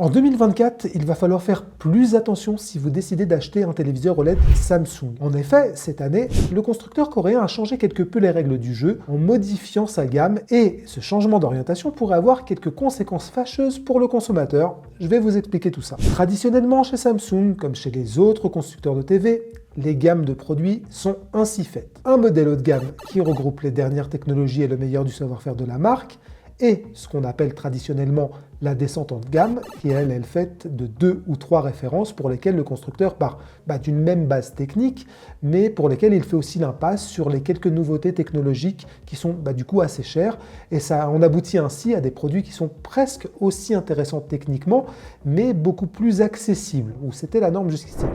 En 2024, il va falloir faire plus attention si vous décidez d'acheter un téléviseur OLED Samsung. En effet, cette année, le constructeur coréen a changé quelque peu les règles du jeu en modifiant sa gamme et ce changement d'orientation pourrait avoir quelques conséquences fâcheuses pour le consommateur. Je vais vous expliquer tout ça. Traditionnellement, chez Samsung, comme chez les autres constructeurs de TV, les gammes de produits sont ainsi faites. Un modèle haut de gamme qui regroupe les dernières technologies et le meilleur du savoir-faire de la marque, et ce qu'on appelle traditionnellement la descente en gamme, qui elle est faite de 2 ou 3 références pour lesquelles le constructeur part d'une même base technique, mais pour lesquelles il fait aussi l'impasse sur les quelques nouveautés technologiques qui sont du coup assez chères, et ça en aboutit ainsi à des produits qui sont presque aussi intéressants techniquement, mais beaucoup plus accessibles, où c'était la norme jusqu'ici.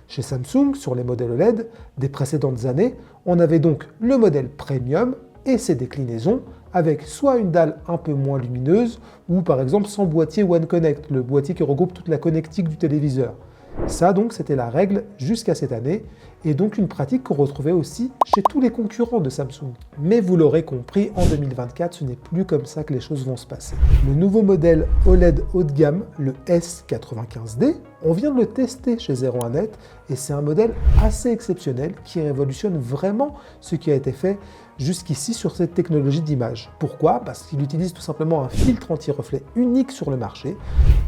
Chez Samsung, sur les modèles OLED des précédentes années, on avait donc le modèle Premium et ses déclinaisons, avec soit une dalle un peu moins lumineuse, ou par exemple sans boîtier One Connect, le boîtier qui regroupe toute la connectique du téléviseur. Ça donc c'était la règle jusqu'à cette année, et donc une pratique qu'on retrouvait aussi chez tous les concurrents de Samsung. Mais vous l'aurez compris, en 2024, ce n'est plus comme ça que les choses vont se passer. Le nouveau modèle OLED haut de gamme, le S95D, on vient de le tester chez 01net, et c'est un modèle assez exceptionnel qui révolutionne vraiment ce qui a été fait jusqu'ici sur cette technologie d'image. Pourquoi? Parce qu'il utilise tout simplement un filtre anti-reflet unique sur le marché,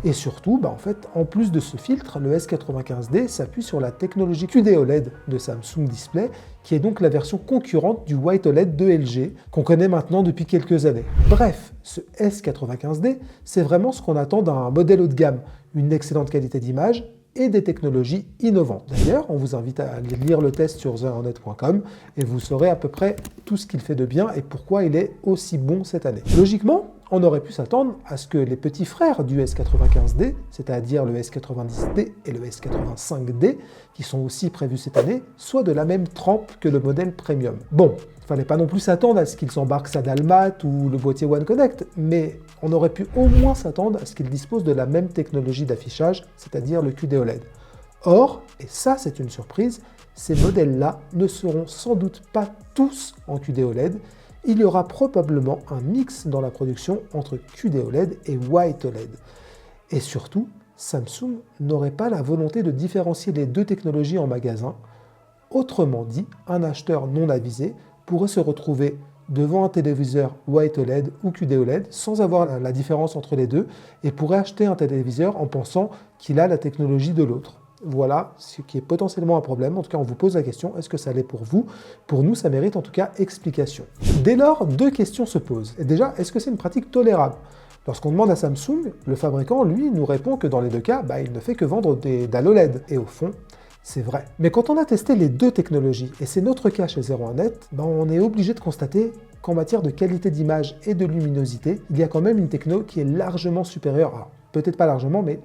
et surtout, en fait, en plus de ce filtre, le S95D s'appuie sur la technologie QD-OLED de Samsung Display, qui est donc la version concurrente du White OLED de LG, qu'on connaît maintenant depuis quelques années. Bref, ce S95D, c'est vraiment ce qu'on attend d'un modèle haut de gamme, une excellente qualité d'image et des technologies innovantes. D'ailleurs, on vous invite à aller lire le test sur 01net.com et vous saurez à peu près tout ce qu'il fait de bien et pourquoi il est aussi bon cette année. Logiquement, on aurait pu s'attendre à ce que les petits frères du S95D, c'est-à-dire le S90D et le S85D, qui sont aussi prévus cette année, soient de la même trempe que le modèle Premium. Bon, il fallait pas non plus s'attendre à ce qu'ils s'embarquent sa dalle mat ou le boîtier One Connect, mais on aurait pu au moins s'attendre à ce qu'ils disposent de la même technologie d'affichage, c'est-à-dire le QD-OLED. Or, et ça c'est une surprise, ces modèles-là ne seront sans doute pas tous en QD-OLED. Il y aura probablement un mix dans la production entre QD-OLED et White OLED. Et surtout, Samsung n'aurait pas la volonté de différencier les deux technologies en magasin. Autrement dit, un acheteur non avisé pourrait se retrouver devant un téléviseur White OLED ou QD-OLED sans avoir la différence entre les deux et pourrait acheter un téléviseur en pensant qu'il a la technologie de l'autre. Voilà ce qui est potentiellement un problème. En tout cas, on vous pose la question, est-ce que ça l'est pour vous? Pour nous, ça mérite en tout cas explication. Dès lors, deux questions se posent. Et déjà, est-ce que c'est une pratique tolérable? Lorsqu'on demande à Samsung, le fabricant, lui, nous répond que dans les deux cas, il ne fait que vendre des dalles OLED. Et au fond, c'est vrai. Mais quand on a testé les deux technologies, et c'est notre cas chez 01net, on est obligé de constater qu'en matière de qualité d'image et de luminosité, il y a quand même une techno qui est largement supérieure. Alors, peut-être pas largement, mais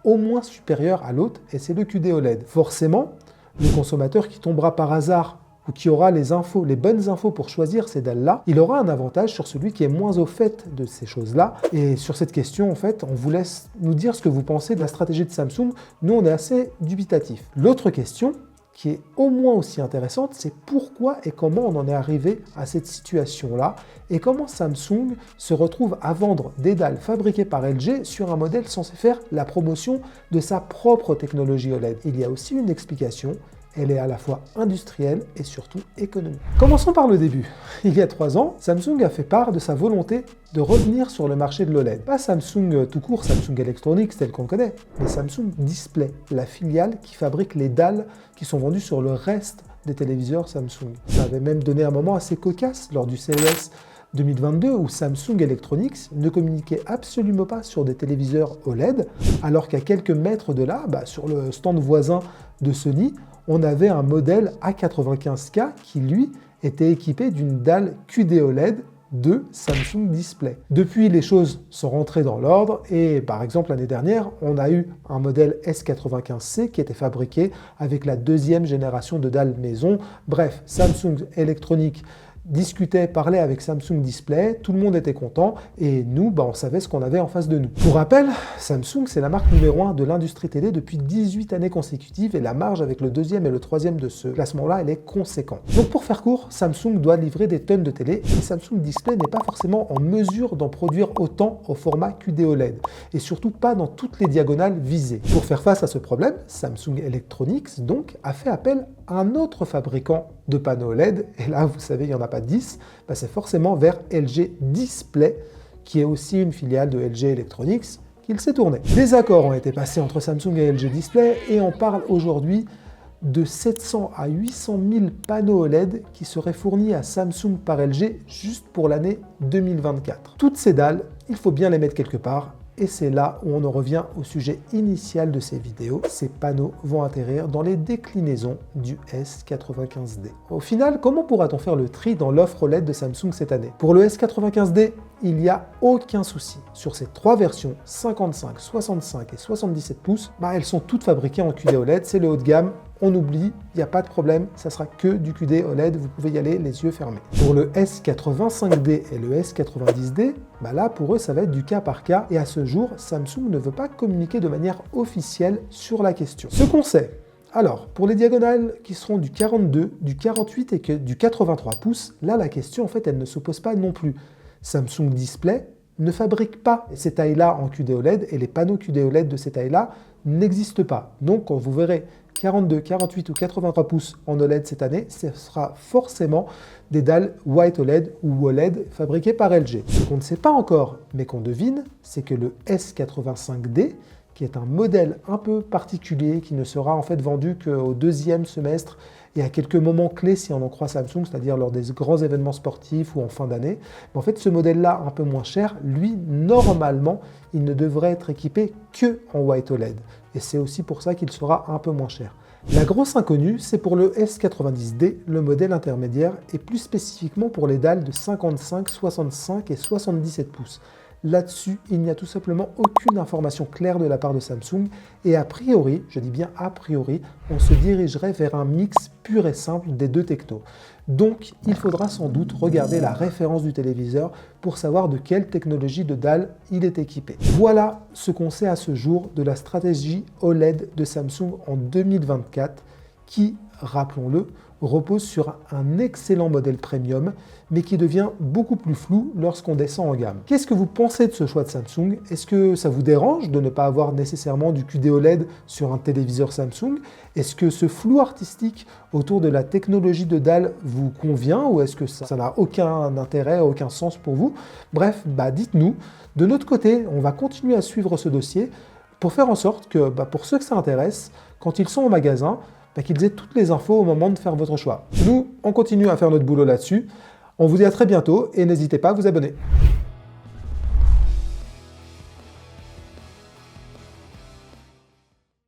au moins supérieure à l'autre, et c'est le QD-OLED. Forcément, le consommateur qui tombera par hasard ou qui aura les bonnes infos pour choisir ces dalles-là, il aura un avantage sur celui qui est moins au fait de ces choses-là. Et sur cette question, en fait, on vous laisse nous dire ce que vous pensez de la stratégie de Samsung. Nous, on est assez dubitatifs. L'autre question, qui est au moins aussi intéressante, c'est pourquoi et comment on en est arrivé à cette situation-là et comment Samsung se retrouve à vendre des dalles fabriquées par LG sur un modèle censé faire la promotion de sa propre technologie OLED. Il y a aussi une explication. Elle est à la fois industrielle et surtout économique. Commençons par le début. Il y a 3 ans, Samsung a fait part de sa volonté de revenir sur le marché de l'OLED. Pas Samsung tout court, Samsung Electronics tel qu'on connaît, mais Samsung Display, la filiale qui fabrique les dalles qui sont vendues sur le reste des téléviseurs Samsung. Ça avait même donné un moment assez cocasse lors du CES 2022 où Samsung Electronics ne communiquait absolument pas sur des téléviseurs OLED, alors qu'à quelques mètres de là, sur le stand voisin de Sony, on avait un modèle A95K qui, lui, était équipé d'une dalle QD-OLED de Samsung Display. Depuis, les choses sont rentrées dans l'ordre et par exemple l'année dernière, on a eu un modèle S95C qui était fabriqué avec la 2e génération de dalles maison. Bref, Samsung Electronics discutait, parlait avec Samsung Display, tout le monde était content et nous, on savait ce qu'on avait en face de nous. Pour rappel, Samsung, c'est la marque numéro 1 de l'industrie télé depuis 18 années consécutives et la marge avec le deuxième et le troisième de ce classement-là, elle est conséquente. Donc pour faire court, Samsung doit livrer des tonnes de télé et Samsung Display n'est pas forcément en mesure d'en produire autant au format QD-OLED et surtout pas dans toutes les diagonales visées. Pour faire face à ce problème, Samsung Electronics donc a fait appel à un autre fabricant de panneaux OLED, et là vous savez il n'y en a pas 10, c'est forcément vers LG Display, qui est aussi une filiale de LG Electronics, qu'il s'est tourné. Des accords ont été passés entre Samsung et LG Display, et on parle aujourd'hui de 700 à 800 000 panneaux OLED qui seraient fournis à Samsung par LG juste pour l'année 2024. Toutes ces dalles, il faut bien les mettre quelque part, et c'est là où on en revient au sujet initial de ces vidéos. Ces panneaux vont atterrir dans les déclinaisons du S95D. Au final, comment pourra-t-on faire le tri dans l'offre OLED de Samsung cette année? Pour le S95D, il n'y a aucun souci. Sur ces trois versions, 55, 65 et 77 pouces, elles sont toutes fabriquées en QD OLED, c'est le haut de gamme. On oublie, il n'y a pas de problème, ça sera que du QD OLED, vous pouvez y aller les yeux fermés. Pour le S85D et le S90D, là pour eux ça va être du cas par cas et à ce jour, Samsung ne veut pas communiquer de manière officielle sur la question. Ce qu'on sait, alors pour les diagonales qui seront du 42, du 48 et du 83 pouces, là la question en fait elle ne se pose pas non plus. Samsung Display ne fabrique pas ces tailles-là en QD OLED et les panneaux QD OLED de ces tailles-là n'existent pas. Donc quand vous verrez 42, 48 ou 83 pouces en OLED cette année, ce sera forcément des dalles White OLED ou OLED fabriquées par LG. Ce qu'on ne sait pas encore, mais qu'on devine, c'est que le S85D, qui est un modèle un peu particulier, qui ne sera en fait vendu qu'au deuxième semestre et à quelques moments clés si on en croit Samsung, c'est-à-dire lors des grands événements sportifs ou en fin d'année. Mais en fait, ce modèle-là, un peu moins cher, lui, normalement, il ne devrait être équipé que en White OLED. Et c'est aussi pour ça qu'il sera un peu moins cher. La grosse inconnue, c'est pour le S90D, le modèle intermédiaire, et plus spécifiquement pour les dalles de 55, 65 et 77 pouces. Là-dessus, il n'y a tout simplement aucune information claire de la part de Samsung et a priori, je dis bien a priori, on se dirigerait vers un mix pur et simple des deux technos. Donc, il faudra sans doute regarder la référence du téléviseur pour savoir de quelle technologie de dalle il est équipé. Voilà ce qu'on sait à ce jour de la stratégie OLED de Samsung en 2024 qui, rappelons-le, repose sur un excellent modèle premium, mais qui devient beaucoup plus flou lorsqu'on descend en gamme. Qu'est-ce que vous pensez de ce choix de Samsung? Est-ce que ça vous dérange de ne pas avoir nécessairement du QD OLED sur un téléviseur Samsung? Est-ce que ce flou artistique autour de la technologie de dalle vous convient ou est-ce que ça n'a aucun intérêt, aucun sens pour vous? Bref, dites-nous. De notre côté, on va continuer à suivre ce dossier pour faire en sorte que, pour ceux que ça intéresse, quand ils sont au magasin, qu'ils aient toutes les infos au moment de faire votre choix. Nous, on continue à faire notre boulot là-dessus. On vous dit à très bientôt et n'hésitez pas à vous abonner.